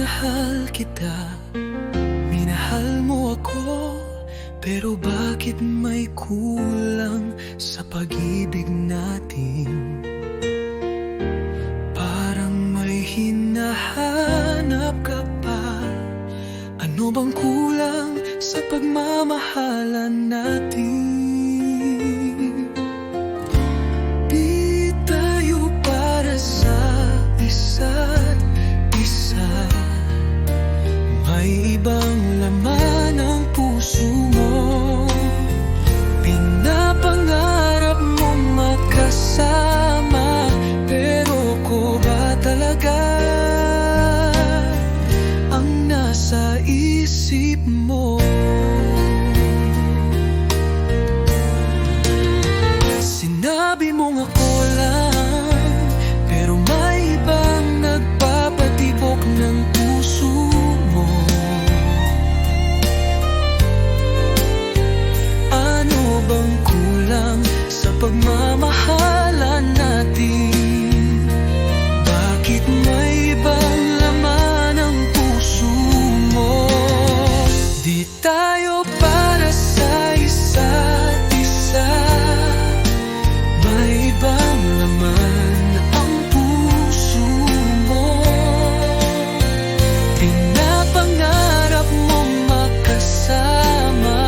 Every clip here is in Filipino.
Minahal kita, minahal mo ako, pero bakit may kulang sa pag-ibig natin? Parang may hinahanap ka pa. Ano bang kulang sa pagmamahalan natin? Di tayo para sa isa't isa. May ibang laman ang puso mo. Pinapangarap mo magkasama, pero ko ba talaga ang nasa isip mo? Sinabi mong ako lang, pero may ibang nagpapatibok ng puso mo. Ano bang kulang sa pagmamahalan natin? Bakit may ibang laman ang puso mo? Di tayo para sa isa't isa. May ibang laman ang puso mo. Pinapangarap mong magkasama,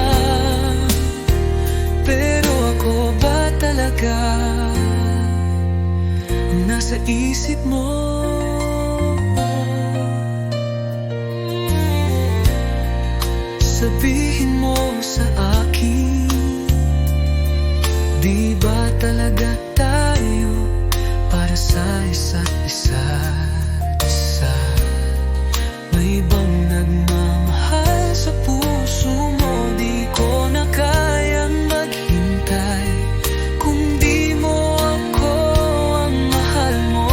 pero ako ba talaga ang nasa isip mo? Sabihin mo sa akin, di ba talaga tayo para sa isa't isa? May ibang nagmamahal sa puso mo. Di ko na kayang maghintay kung di mo ako ang mahal mo.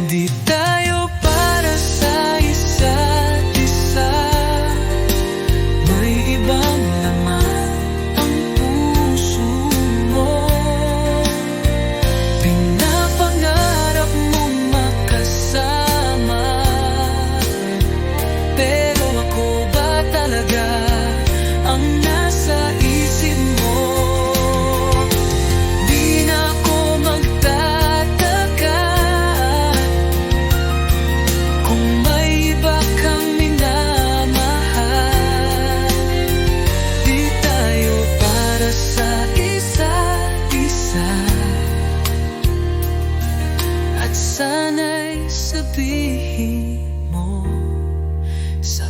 Di tayo para sa isa't isa. May ibang laman ang puso mo. Pinapangarap mong makasama, pero ako ba talaga ang nasa isip mo? Di na ako magtataka kung may iba kang minamahal. Di tayo para sa isa't isa. At sana'y sabihin mo sa